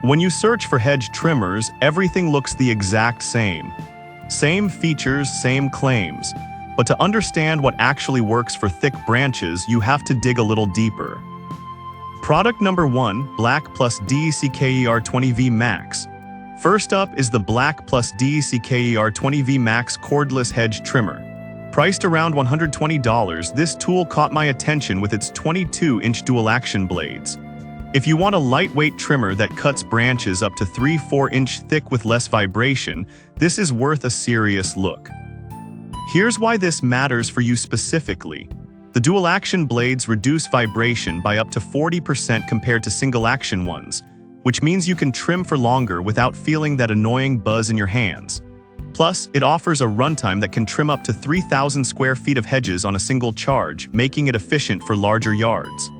When you search for hedge trimmers, everything looks the exact same. Same features, same claims. But to understand what actually works for thick branches, you have to dig a little deeper. Product number 1, Black Plus DECKER 20V Max. First up is the Black Plus DECKER 20V Max cordless hedge trimmer. Priced around $120, this tool caught my attention with its 22-inch dual-action blades. If you want a lightweight trimmer that cuts branches up to 3-4 inch thick with less vibration, this is worth a serious look. Here's why this matters for you specifically. The dual-action blades reduce vibration by up to 40% compared to single-action ones, which means you can trim for longer without feeling that annoying buzz in your hands. Plus, it offers a runtime that can trim up to 3,000 square feet of hedges on a single charge, making it efficient for larger yards.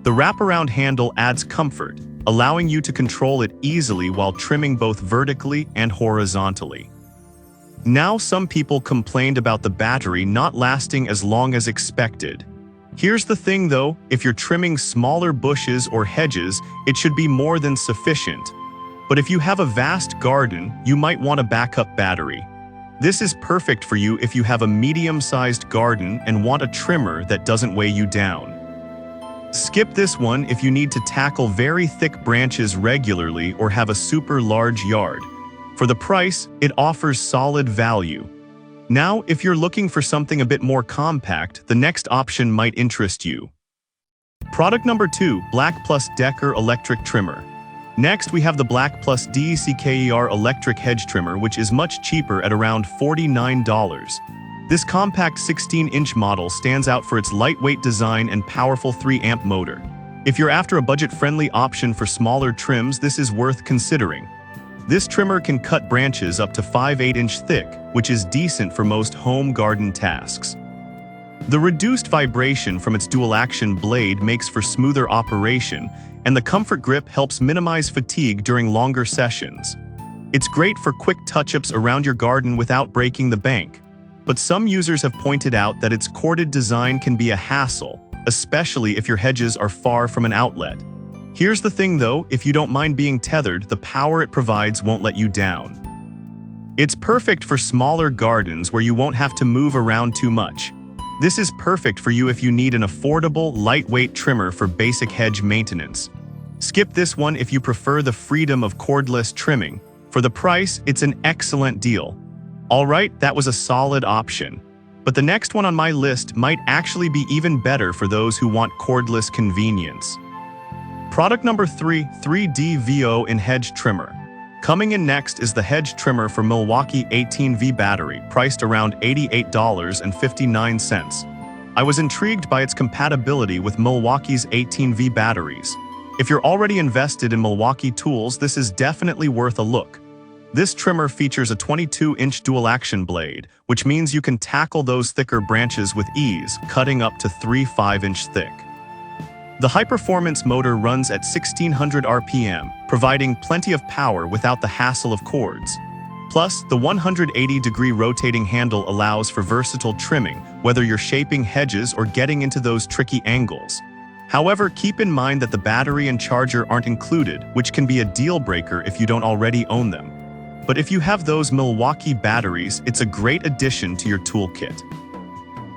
The wraparound handle adds comfort, allowing you to control it easily while trimming both vertically and horizontally. Now, some people complained about the battery not lasting as long as expected. Here's the thing though, if you're trimming smaller bushes or hedges, it should be more than sufficient. But if you have a vast garden, you might want a backup battery. This is perfect for you if you have a medium-sized garden and want a trimmer that doesn't weigh you down. Skip this one if you need to tackle very thick branches regularly or have a super large yard. For the price, it offers solid value. Now, if you're looking for something a bit more compact, the next option might interest you. Product number 2, Black Plus Decker Electric Trimmer. Next, we have the Black Plus DECKER Electric Hedge Trimmer, which is much cheaper at around $49. This compact 16-inch model stands out for its lightweight design and powerful 3-amp motor. If you're after a budget-friendly option for smaller trims, this is worth considering. This trimmer can cut branches up to 5/8-inch thick, which is decent for most home garden tasks. The reduced vibration from its dual-action blade makes for smoother operation, and the comfort grip helps minimize fatigue during longer sessions. It's great for quick touch-ups around your garden without breaking the bank. But some users have pointed out that its corded design can be a hassle, especially if your hedges are far from an outlet. Here's the thing though, if you don't mind being tethered, the power it provides won't let you down. It's perfect for smaller gardens where you won't have to move around too much. This is perfect for you if you need an affordable, lightweight trimmer for basic hedge maintenance. Skip this one if you prefer the freedom of cordless trimming. For the price, it's an excellent deal. Alright, that was a solid option. But the next one on my list might actually be even better for those who want cordless convenience. Product number 3, 3D VO in Hedge Trimmer. Coming in next is the Hedge Trimmer for Milwaukee 18V battery, priced around $88.59. I was intrigued by its compatibility with Milwaukee's 18V batteries. If you're already invested in Milwaukee tools, this is definitely worth a look. This trimmer features a 22-inch dual-action blade, which means you can tackle those thicker branches with ease, cutting up to 3 5-inch thick. The high-performance motor runs at 1600 RPM, providing plenty of power without the hassle of cords. Plus, the 180-degree rotating handle allows for versatile trimming, whether you're shaping hedges or getting into those tricky angles. However, keep in mind that the battery and charger aren't included, which can be a deal-breaker if you don't already own them. But if you have those Milwaukee batteries, it's a great addition to your toolkit.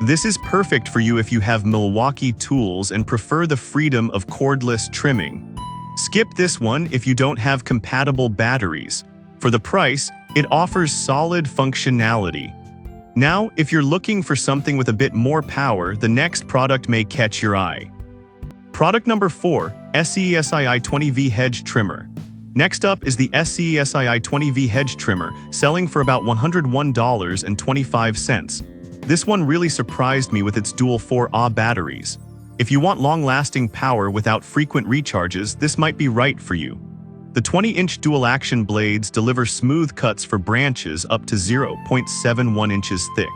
This is perfect for you if you have Milwaukee tools and prefer the freedom of cordless trimming. Skip this one if you don't have compatible batteries. For the price, it offers solid functionality. Now, if you're looking for something with a bit more power, the next product may catch your eye. Product number 4, SCESII 20V Hedge Trimmer. Next up is the SCESII 20V Hedge Trimmer, selling for about $101.25. This one really surprised me with its dual 4Ah batteries. If you want long-lasting power without frequent recharges, this might be right for you. The 20-inch dual-action blades deliver smooth cuts for branches up to 0.71 inches thick.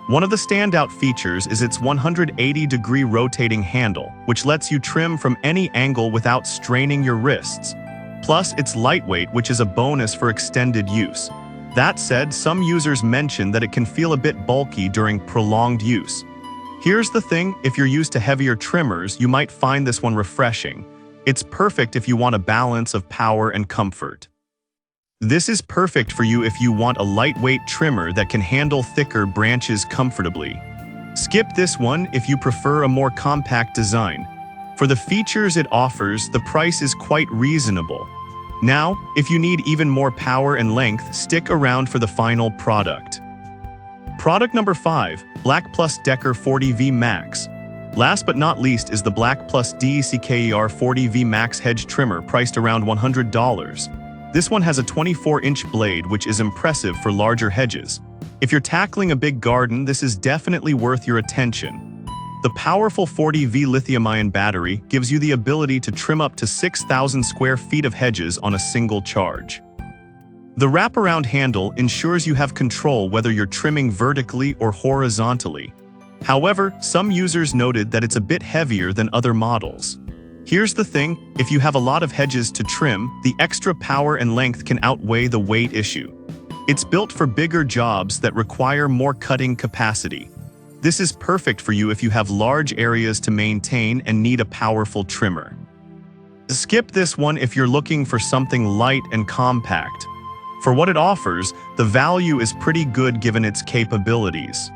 One of the standout features is its 180-degree rotating handle, which lets you trim from any angle without straining your wrists. Plus, it's lightweight, which is a bonus for extended use. That said, some users mention that it can feel a bit bulky during prolonged use. Here's the thing, if you're used to heavier trimmers, you might find this one refreshing. It's perfect if you want a balance of power and comfort. This is perfect for you if you want a lightweight trimmer that can handle thicker branches comfortably. Skip this one if you prefer a more compact design. For the features it offers, the price is quite reasonable. Now, if you need even more power and length, stick around for the final product. Product number 5, Black Plus Decker 40V Max. Last but not least is the Black Plus Decker 40V Max Hedge trimmer priced around $100. This one has a 24-inch blade, which is impressive for larger hedges. If you're tackling a big garden, this is definitely worth your attention. The powerful 40V lithium-ion battery gives you the ability to trim up to 6,000 square feet of hedges on a single charge. The wraparound handle ensures you have control whether you're trimming vertically or horizontally. However, some users noted that it's a bit heavier than other models. Here's the thing, if you have a lot of hedges to trim, the extra power and length can outweigh the weight issue. It's built for bigger jobs that require more cutting capacity. This is perfect for you if you have large areas to maintain and need a powerful trimmer. Skip this one if you're looking for something light and compact. For what it offers, the value is pretty good given its capabilities.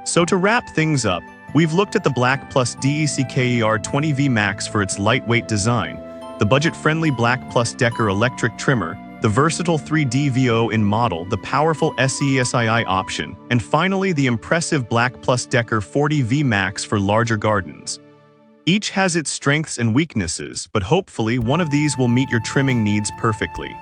So to wrap things up, we've looked at the Black Plus Decker 20V Max for its lightweight design, the budget-friendly Black Plus Decker electric trimmer, the versatile 3DVO in model, the powerful SESII option, and finally the impressive Black Plus Decker 40V Max for larger gardens. Each has its strengths and weaknesses, but hopefully one of these will meet your trimming needs perfectly.